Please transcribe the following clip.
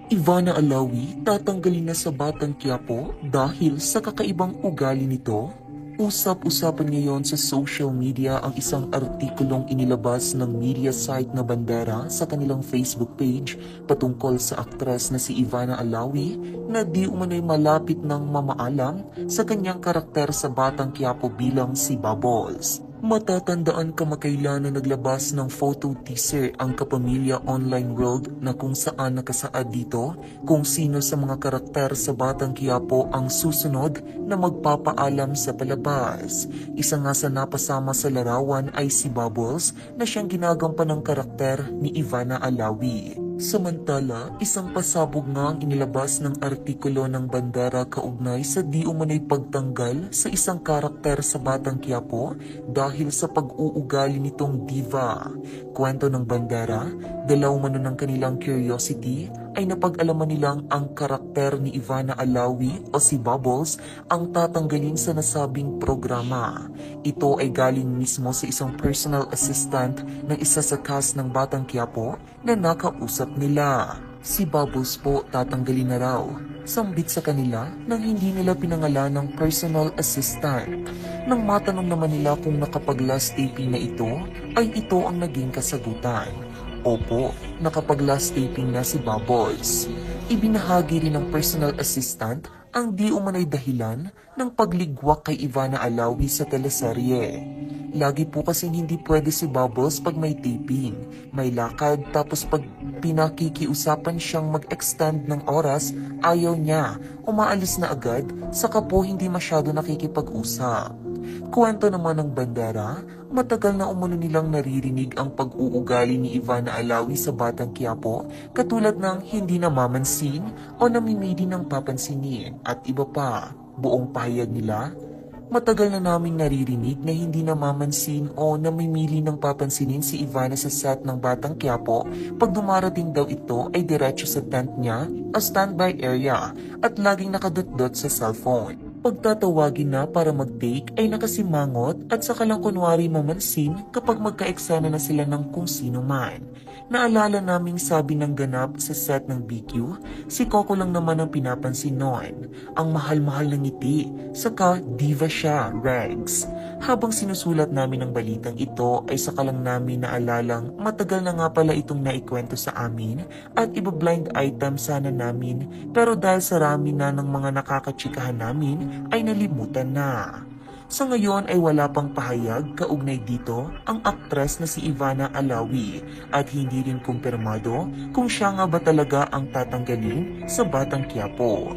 Ivana Alawi tatanggalin na sa Batang Quiapo dahil sa kakaibang ugali nito? Usap-usapan ngayon sa social media ang isang artikulong inilabas ng media site na Bandera sa kanilang Facebook page patungkol sa aktres na si Ivana Alawi na di umano'y malapit ng mamaalam sa kanyang karakter sa Batang Quiapo bilang si Bubbles. Matatandaan kamakailan na naglabas ng photo teaser ang Kapamilya Online World na kung saan nakasaad dito kung sino sa mga karakter sa Batang Quiapo ang susunod na magpapaalam sa palabas. Isa nga sa napasama sa larawan ay si Bubbles na siyang ginagampan ng karakter ni Ivana Alawi. Samantala, isang pasabog nga ang inilabas ng artikulo ng Bandera kaugnay sa di umano'y pagtanggal sa isang karakter sa Batang Quiapo dahil sa pag-uugali nitong diva. Kwento ng Bandera, dalaw mano ng kanilang curiosity ay napag-alaman nilang ang karakter ni Ivana Alawi o si Bubbles ang tatanggalin sa nasabing programa. Ito ay galing mismo sa isang personal assistant ng isa sa cast ng Batang Quiapo na nakausap nila. Si Bubbles po tatanggalin na raw. Sambit sa kanila nang hindi nila pinangalan ng personal assistant. Nang matanong naman nila kung nakapag-last taping na ito, ay ito ang naging kasagutan. Opo, nakapag-last taping na si Bubbles. Ibinahagi rin ng personal assistant ang di umano'y dahilan ng pagligwak kay Ivana Alawi sa teleserye. Lagi po kasing hindi pwede si Bubbles pag may taping, may lakad, tapos pag pinakikiusapan siyang mag-extend ng oras, ayaw niya, umaalis na agad, saka po hindi masyado nakikipag-usap. Kwento naman ng Bandera, matagal na umano nilang naririnig ang pag-uugali ni Ivana Alawi sa Batang Quiapo katulad ng hindi namamansin o namimili ng papansinin at iba pa. Buong pahayag nila, matagal na naming naririnig na hindi namamansin o namimili ng papansinin si Ivana sa set ng Batang Quiapo. Pag dumarating daw ito ay diretso sa tent niya o standby area at laging nakadot-dot sa cellphone. Pagtatawagin na para mag-take ay nakasimangot at saka lang kunwari mamansin kapag magka-eksena na sila ng kung sino man. Naalala naming sabi ng ganap sa set ng BQ, si Coco lang naman ang pinapansin noon. Ang mahal-mahal ng ngiti, saka diva siya, Regs. Habang sinusulat namin ang balitang ito ay saka lang namin naalalang matagal na nga pala itong naikwento sa amin at iba-blind item sana namin pero dahil sa rami na ng mga nakakatsikahan namin ay nalimutan na. Sa ngayon ay wala pang pahayag kaugnay dito ang aktres na si Ivana Alawi at hindi rin kumpirmado kung siya nga ba talaga ang tatanggalin sa Batang Quiapo.